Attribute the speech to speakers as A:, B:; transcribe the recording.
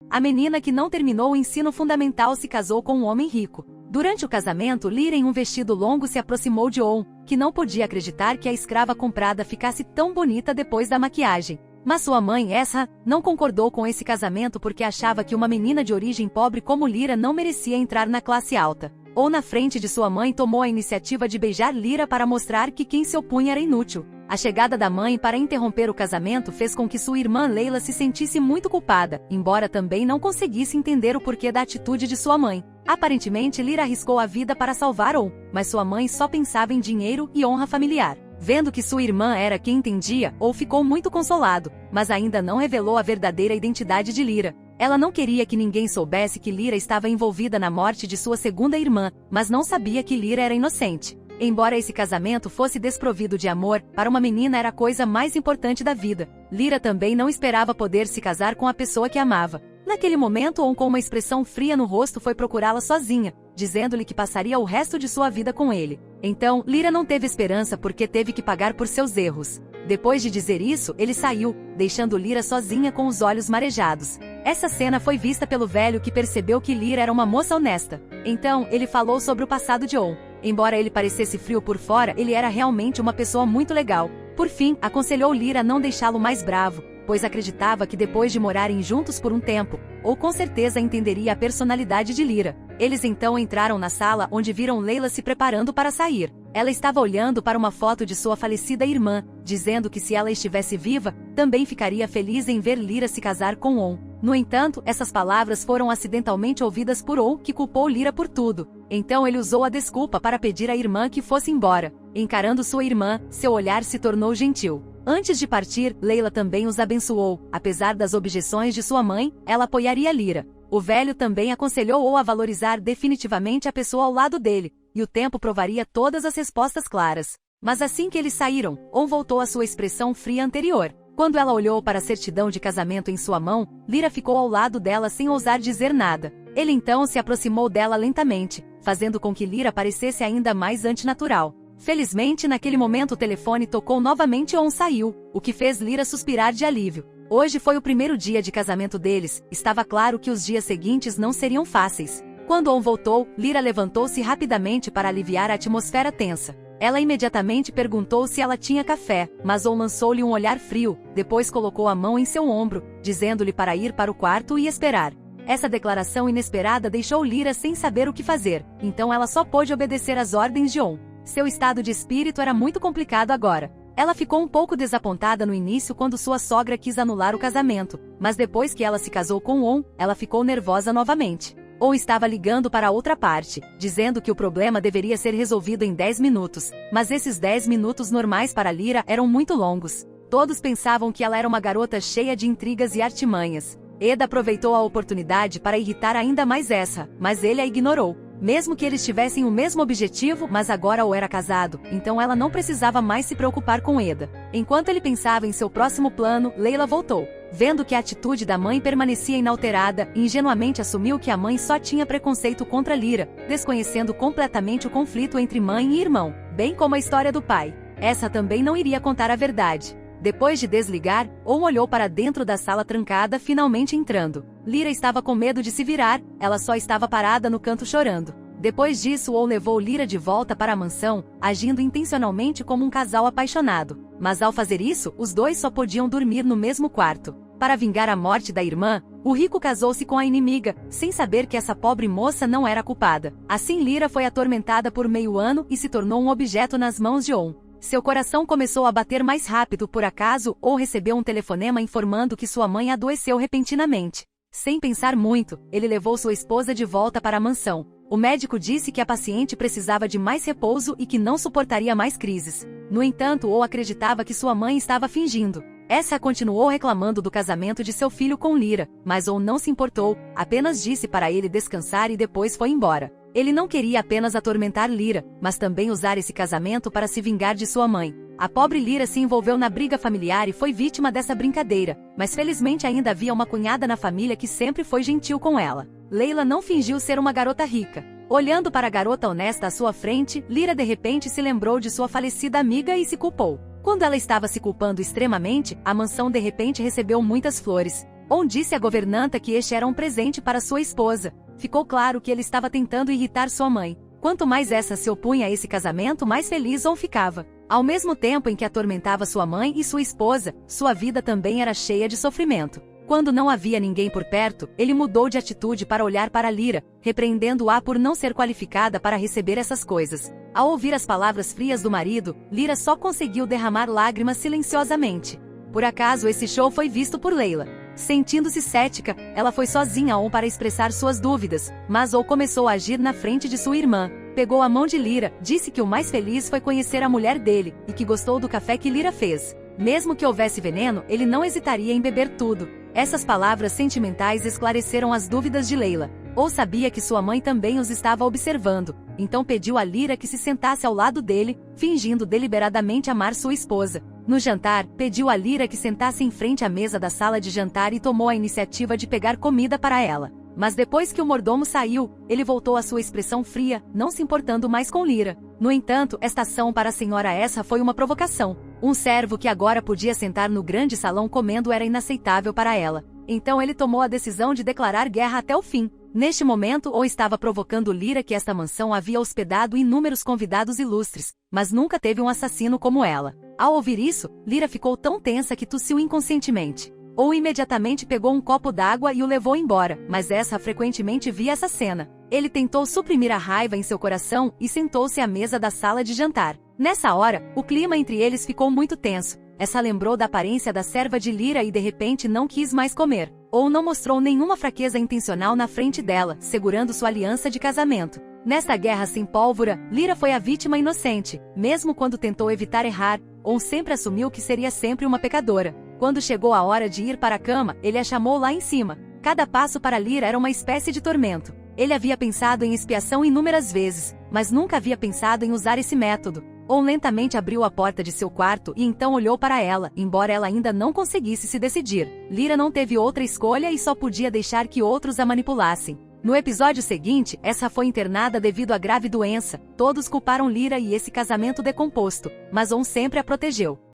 A: A menina que não terminou o ensino fundamental se casou com um homem rico. Durante o casamento, Lyra, em um vestido longo, se aproximou de On, que não podia acreditar que a escrava comprada ficasse tão bonita depois da maquiagem. Mas sua mãe, Esra, não concordou com esse casamento porque achava que uma menina de origem pobre como Lyra não merecia entrar na classe alta. On, na frente de sua mãe, tomou a iniciativa de beijar Lyra para mostrar que quem se opunha era inútil. A chegada da mãe para interromper o casamento fez com que sua irmã Leila se sentisse muito culpada, embora também não conseguisse entender o porquê da atitude de sua mãe. Aparentemente, Lyra arriscou a vida para salvar On, mas sua mãe só pensava em dinheiro e honra familiar. Vendo que sua irmã era quem entendia, On ficou muito consolado, mas ainda não revelou a verdadeira identidade de Lyra. Ela não queria que ninguém soubesse que Lyra estava envolvida na morte de sua segunda irmã, mas não sabia que Lyra era inocente. Embora esse casamento fosse desprovido de amor, para uma menina era a coisa mais importante da vida. Lyra também não esperava poder se casar com a pessoa que amava. Naquele momento, On, com uma expressão fria no rosto, foi procurá-la sozinha, dizendo-lhe que passaria o resto de sua vida com ele. Então, Lyra não teve esperança porque teve que pagar por seus erros. Depois de dizer isso, ele saiu, deixando Lyra sozinha com os olhos marejados. Essa cena foi vista pelo velho, que percebeu que Lyra era uma moça honesta. Então, ele falou sobre o passado de On. Embora ele parecesse frio por fora, ele era realmente uma pessoa muito legal. Por fim, aconselhou Lyra a não deixá-lo mais bravo, pois acreditava que depois de morarem juntos por um tempo, On com certeza entenderia a personalidade de Lyra. Eles então entraram na sala, onde viram Leila se preparando para sair. Ela estava olhando para uma foto de sua falecida irmã, dizendo que se ela estivesse viva, também ficaria feliz em ver Lyra se casar com On. No entanto, essas palavras foram acidentalmente ouvidas por On, que culpou Lyra por tudo. Então ele usou a desculpa para pedir à irmã que fosse embora. Encarando sua irmã, seu olhar se tornou gentil. Antes de partir, Leila também os abençoou. Apesar das objeções de sua mãe, ela apoiaria Lyra. O velho também aconselhou-o a valorizar definitivamente a pessoa ao lado dele, e o tempo provaria todas as respostas claras. Mas assim que eles saíram, On voltou à sua expressão fria anterior. Quando ela olhou para a certidão de casamento em sua mão, Lyra ficou ao lado dela sem ousar dizer nada. Ele então se aproximou dela lentamente, fazendo com que Lyra parecesse ainda mais antinatural. Felizmente, naquele momento o telefone tocou novamente e On saiu, o que fez Lyra suspirar de alívio. Hoje foi o primeiro dia de casamento deles, estava claro que os dias seguintes não seriam fáceis. Quando On voltou, Lyra levantou-se rapidamente para aliviar a atmosfera tensa. Ela imediatamente perguntou se ela tinha café, mas On lançou-lhe um olhar frio, depois colocou a mão em seu ombro, dizendo-lhe para ir para o quarto e esperar. Essa declaração inesperada deixou Lyra sem saber o que fazer, então ela só pôde obedecer às ordens de On. Seu estado de espírito era muito complicado agora. Ela ficou um pouco desapontada no início quando sua sogra quis anular o casamento, mas depois que ela se casou com On, ela ficou nervosa novamente. On estava ligando para a outra parte, dizendo que o problema deveria ser resolvido em 10 minutos, mas esses 10 minutos normais para Lyra eram muito longos. Todos pensavam que ela era uma garota cheia de intrigas e artimanhas. Eda aproveitou a oportunidade para irritar ainda mais Esra, mas ele a ignorou. Mesmo que eles tivessem o mesmo objetivo, mas agora O era casado, então ela não precisava mais se preocupar com Eda. Enquanto ele pensava em seu próximo plano, Leila voltou. Vendo que a atitude da mãe permanecia inalterada, ingenuamente assumiu que a mãe só tinha preconceito contra Lyra, desconhecendo completamente o conflito entre mãe e irmão, bem como a história do pai. Essa também não iria contar a verdade. Depois de desligar, On olhou para dentro da sala trancada, finalmente entrando. Lyra estava com medo de se virar, ela só estava parada no canto chorando. Depois disso, On levou Lyra de volta para a mansão, agindo intencionalmente como um casal apaixonado. Mas ao fazer isso, os dois só podiam dormir no mesmo quarto. Para vingar a morte da irmã, o rico casou-se com a inimiga, sem saber que essa pobre moça não era culpada. Assim, Lyra foi atormentada por meio ano e se tornou um objeto nas mãos de On. Seu coração começou a bater mais rápido por acaso, ou recebeu um telefonema informando que sua mãe adoeceu repentinamente. Sem pensar muito, ele levou sua esposa de volta para a mansão. O médico disse que a paciente precisava de mais repouso e que não suportaria mais crises. No entanto, ou acreditava que sua mãe estava fingindo. Essa continuou reclamando do casamento de seu filho com Lyra, mas Ou não se importou, apenas disse para ele descansar e depois foi embora. Ele não queria apenas atormentar Lyra, mas também usar esse casamento para se vingar de sua mãe. A pobre Lyra se envolveu na briga familiar e foi vítima dessa brincadeira, mas felizmente ainda havia uma cunhada na família que sempre foi gentil com ela. Leila não fingiu ser uma garota rica. Olhando para a garota honesta à sua frente, Lyra de repente se lembrou de sua falecida amiga e se culpou. Quando ela estava se culpando extremamente, a mansão de repente recebeu muitas flores. On disse à governanta que este era um presente para sua esposa. Ficou claro que ele estava tentando irritar sua mãe. Quanto mais essa se opunha a esse casamento, mais feliz On ficava. Ao mesmo tempo em que atormentava sua mãe e sua esposa, sua vida também era cheia de sofrimento. Quando não havia ninguém por perto, ele mudou de atitude para olhar para Lyra, repreendendo-a por não ser qualificada para receber essas coisas. Ao ouvir as palavras frias do marido, Lyra só conseguiu derramar lágrimas silenciosamente. Por acaso esse show foi visto por Layla. Sentindo-se cética, ela foi sozinha a On para expressar suas dúvidas, mas On começou a agir na frente de sua irmã. Pegou a mão de Lyra, disse que o mais feliz foi conhecer a mulher dele, e que gostou do café que Lyra fez. Mesmo que houvesse veneno, ele não hesitaria em beber tudo. Essas palavras sentimentais esclareceram as dúvidas de Layla. Ou sabia que sua mãe também os estava observando, então pediu a Lyra que se sentasse ao lado dele, fingindo deliberadamente amar sua esposa. No jantar, pediu a Lyra que sentasse em frente à mesa da sala de jantar e tomou a iniciativa de pegar comida para ela. Mas depois que o mordomo saiu, ele voltou à sua expressão fria, não se importando mais com Lyra. No entanto, esta ação para a senhora essa foi uma provocação. Um servo que agora podia sentar no grande salão comendo era inaceitável para ela. Então ele tomou a decisão de declarar guerra até o fim. Neste momento, On estava provocando Lyra que esta mansão havia hospedado inúmeros convidados ilustres, mas nunca teve um assassino como ela. Ao ouvir isso, Lyra ficou tão tensa que tossiu inconscientemente. On imediatamente pegou um copo d'água e o levou embora, mas essa frequentemente via essa cena. Ele tentou suprimir a raiva em seu coração e sentou-se à mesa da sala de jantar. Nessa hora, o clima entre eles ficou muito tenso. Essa lembrou da aparência da serva de Lyra e de repente não quis mais comer. On não mostrou nenhuma fraqueza intencional na frente dela, segurando sua aliança de casamento. Nesta guerra sem pólvora, Lyra foi a vítima inocente. Mesmo quando tentou evitar errar, On sempre assumiu que seria sempre uma pecadora. Quando chegou a hora de ir para a cama, ele a chamou lá em cima. Cada passo para Lyra era uma espécie de tormento. Ele havia pensado em expiação inúmeras vezes, mas nunca havia pensado em usar esse método. On lentamente abriu a porta de seu quarto e então olhou para ela, embora ela ainda não conseguisse se decidir. Lyra não teve outra escolha e só podia deixar que outros a manipulassem. No episódio seguinte, essa foi internada devido a grave doença. Todos culparam Lyra e esse casamento decomposto, mas On sempre a protegeu.